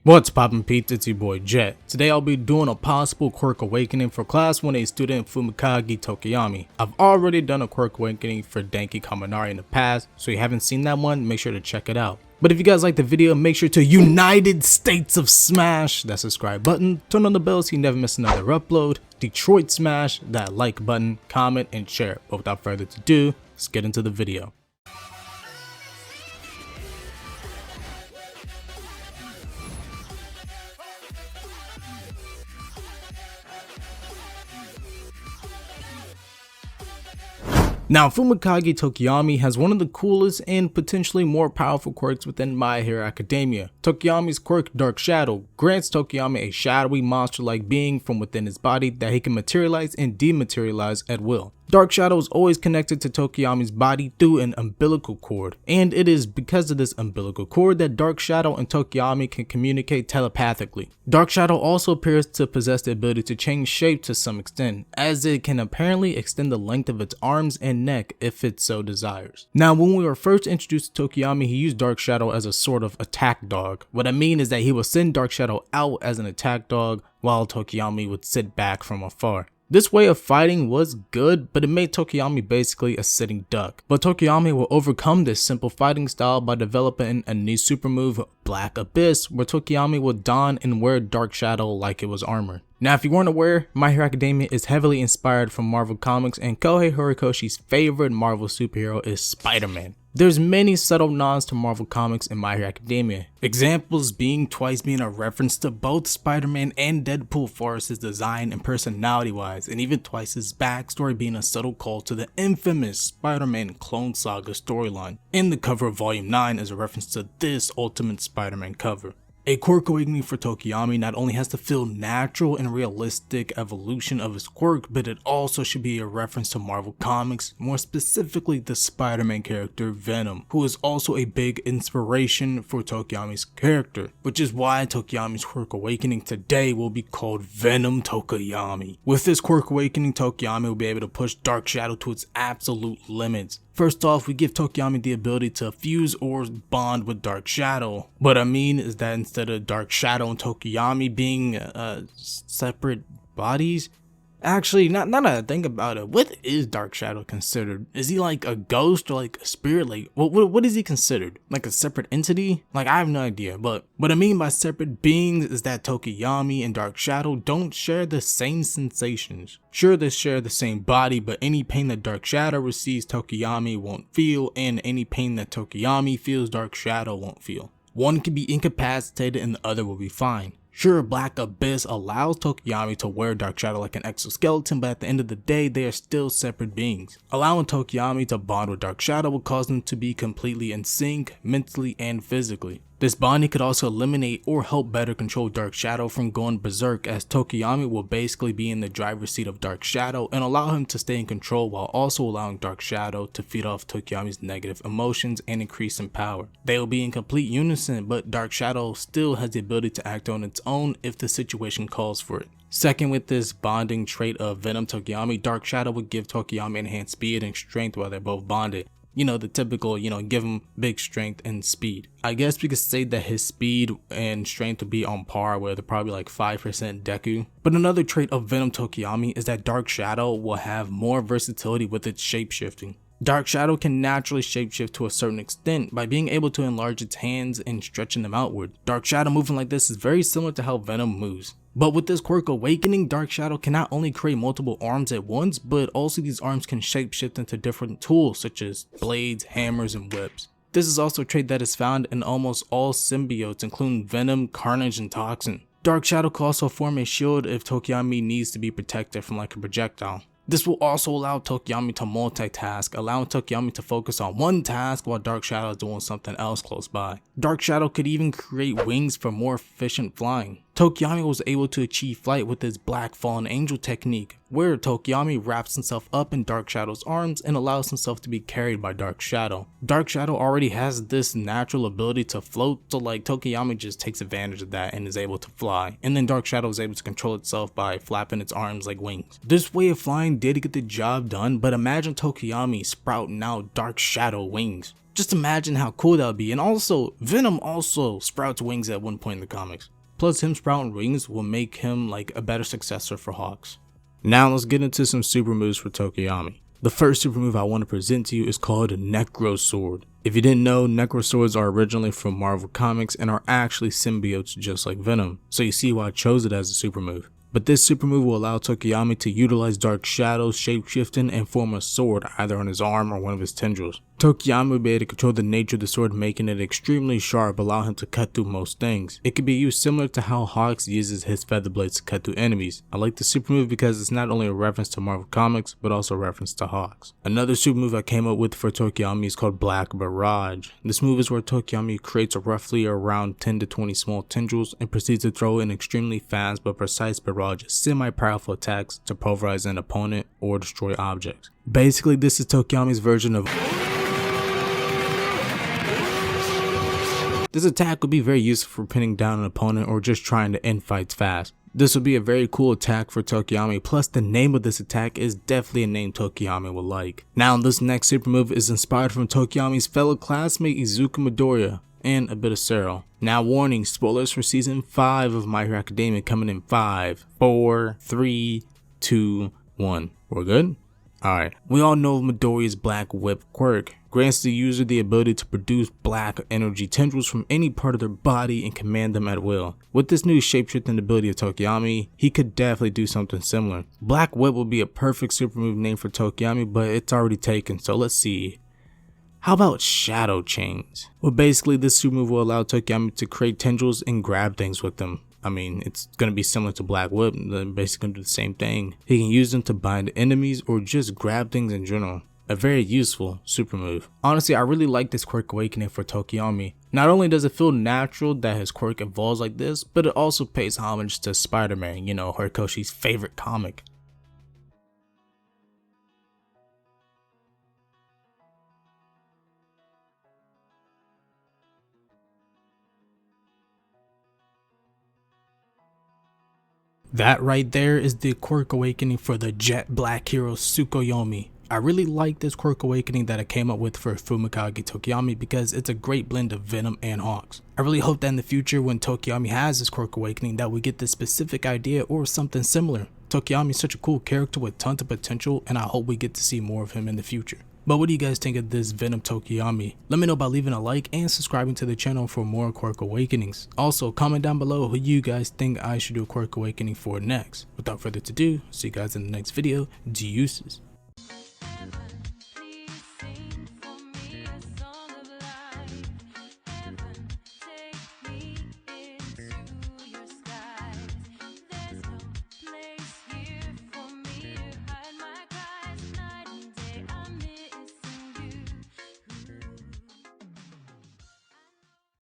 What's poppin' Pete, it's your boy Jet. Today I'll be doing a possible quirk awakening for class 1A student Fumikage Tokoyami. I've already done a quirk awakening for Denki Kaminari in the past, so if you haven't seen that one, make sure to check it out. But if you guys like the video, make sure to United States of smash that subscribe button, turn on the bell so you never miss another upload, Detroit smash that like button, comment, and share. But without further ado, let's get into the video. Now, Fumikage Tokoyami has one of the coolest and potentially more powerful quirks within My Hero Academia. Tokoyami's quirk, Dark Shadow, grants Tokoyami a shadowy monster-like being from within his body that he can materialize and dematerialize at will. Dark Shadow is always connected to Tokoyami's body through an umbilical cord, and it is because of this umbilical cord that Dark Shadow and Tokoyami can communicate telepathically. Dark Shadow also appears to possess the ability to change shape to some extent, as it can apparently extend the length of its arms and neck if it so desires. Now, when we were first introduced to Tokoyami, he used Dark Shadow as a sort of attack dog. What I mean is that he would send Dark Shadow out as an attack dog, while Tokoyami would sit back from afar. This way of fighting was good, but it made Tokoyami basically a sitting duck. But Tokoyami will overcome this simple fighting style by developing a new super move, Black Abyss, where Tokoyami will don and wear Dark Shadow like it was armor. Now, if you weren't aware, My Hero Academia is heavily inspired from Marvel Comics, and Kohei Horikoshi's favorite Marvel superhero is Spider-Man. There's many subtle nods to Marvel Comics in My Hero Academia. Examples being twice being a reference to both Spider-Man and Deadpool for his design and personality wise, and even twice's backstory being a subtle call to the infamous Spider-Man Clone Saga storyline. And the cover of Volume 9 is a reference to this Ultimate Spider-Man cover. A quirk awakening for Tokoyami not only has to feel natural and realistic evolution of his quirk, but it also should be a reference to Marvel Comics, more specifically the Spider-Man character Venom, who is also a big inspiration for Tokoyami's character, which is why Tokoyami's quirk awakening today will be called Venom Tokoyami. With this quirk awakening, Tokoyami will be able to push Dark Shadow to its absolute limits. First off, we give Tokoyami the ability to fuse or bond with Dark Shadow. What I mean is that instead of Dark Shadow and Tokoyami being separate bodies, actually, not that I think about it, what is Dark Shadow considered? Is he like a ghost or like a spirit? Like, what is he considered? Like a separate entity? Like, I have no idea, but what I mean by separate beings is that Tokoyami and Dark Shadow don't share the same sensations. Sure, they share the same body, but any pain that Dark Shadow receives, Tokoyami won't feel, and any pain that Tokoyami feels, Dark Shadow won't feel. One can be incapacitated and the other will be fine. Sure, Black Abyss allows Tokoyami to wear Dark Shadow like an exoskeleton, but at the end of the day, they are still separate beings. Allowing Tokoyami to bond with Dark Shadow will cause them to be completely in sync, mentally and physically. This bonding could also eliminate or help better control Dark Shadow from going berserk, as Tokoyami will basically be in the driver's seat of Dark Shadow and allow him to stay in control while also allowing Dark Shadow to feed off Tokoyami's negative emotions and increase in power. They will be in complete unison, but Dark Shadow still has the ability to act on its own if the situation calls for it. Second, with this bonding trait of Venom Tokoyami, Dark Shadow would give Tokoyami enhanced speed and strength while they're both bonded. You know, the typical, give him big strength and speed. I guess we could say that his speed and strength would be on par with probably like 5% Deku. But another trait of Venom Tokoyami is that Dark Shadow will have more versatility with its shapeshifting. Dark Shadow can naturally shapeshift to a certain extent by being able to enlarge its hands and stretching them outward. Dark Shadow moving like this is very similar to how Venom moves. But with this quirk awakening, Dark Shadow can not only create multiple arms at once, but also these arms can shapeshift into different tools such as blades, hammers, and whips. This is also a trait that is found in almost all symbiotes, including Venom, Carnage, and Toxin. Dark Shadow can also form a shield if Tokoyami needs to be protected from like a projectile. This will also allow Tokoyami to multitask, allowing Tokoyami to focus on one task while Dark Shadow is doing something else close by. Dark Shadow could even create wings for more efficient flying. Tokoyami was able to achieve flight with his Black Fallen Angel technique, where Tokoyami wraps himself up in Dark Shadow's arms and allows himself to be carried by Dark Shadow. Dark Shadow already has this natural ability to float, so like Tokoyami just takes advantage of that and is able to fly, and then Dark Shadow is able to control itself by flapping its arms like wings. This way of flying did get the job done, but imagine Tokoyami sprouting out Dark Shadow wings. Just imagine how cool that would be. And also, Venom also sprouts wings at one point in the comics. plus him sprouting wings will make him like a better successor for Hawks. Now let's get into some super moves for Tokoyami. The first super move I want to present to you is called Necro Sword. If you didn't know, Necro Swords are originally from Marvel Comics and are actually symbiotes just like Venom, so you see why I chose it as a super move. But this super move will allow Tokoyami to utilize dark shadows, shapeshifting, and form a sword either on his arm or one of his tendrils. Tokoyami will be able to control the nature of the sword, making it extremely sharp, allowing him to cut through most things. It can be used similar to how Hawks uses his feather blades to cut through enemies. I like the super move because it's not only a reference to Marvel Comics, but also a reference to Hawks. Another super move I came up with for Tokoyami is called Black Barrage. This move is where Tokoyami creates roughly around 10 to 20 small tendrils and proceeds to throw an extremely fast but precise barrage of semi-powerful attacks to pulverize an opponent or destroy objects. Basically, this is Tokoyami's version of... This attack would be very useful for pinning down an opponent or just trying to end fights fast. This would be a very cool attack for Tokoyami, plus the name of this attack is definitely a name Tokoyami will like. Now this next super move is inspired from Tokoyami's fellow classmate Izuku Midoriya and a bit of Sero. Now warning, spoilers for season 5 of My Hero Academia coming in 5, 4, 3, 2, 1. We're good? Alright, we all know Midoriya's Black Whip quirk grants the user the ability to produce black energy tendrils from any part of their body and command them at will. With this new shapeshifting ability of Tokoyami, he could definitely do something similar. Black Whip would be a perfect super move name for Tokoyami, but it's already taken, so let's see. How about Shadow Chains? Well, basically this super move will allow Tokoyami to create tendrils and grab things with them. I mean, it's going to be similar to Black Whip, they're basically going to do the same thing. He can use them to bind enemies or just grab things in general. A very useful super move. Honestly, I really like this quirk awakening for Tokoyami. Not only does it feel natural that his quirk evolves like this, but it also pays homage to Spider-Man, you know, Horikoshi's favorite comic. That right there is the quirk awakening for the jet black hero Tsukuyomi. I really like this quirk awakening that I came up with for Fumikage Tokoyami because it's a great blend of Venom and Hawks. I really hope that in the future when Tokoyami has this quirk awakening that we get this specific idea or something similar. Tokoyami is such a cool character with tons of potential and I hope we get to see more of him in the future. But what do you guys think of this Venom Tokoyami? Let me know by leaving a like and subscribing to the channel for more quirk awakenings. Also, comment down below who you guys think I should do a quirk awakening for next. Without further ado, see you guys in the next video. Deuces.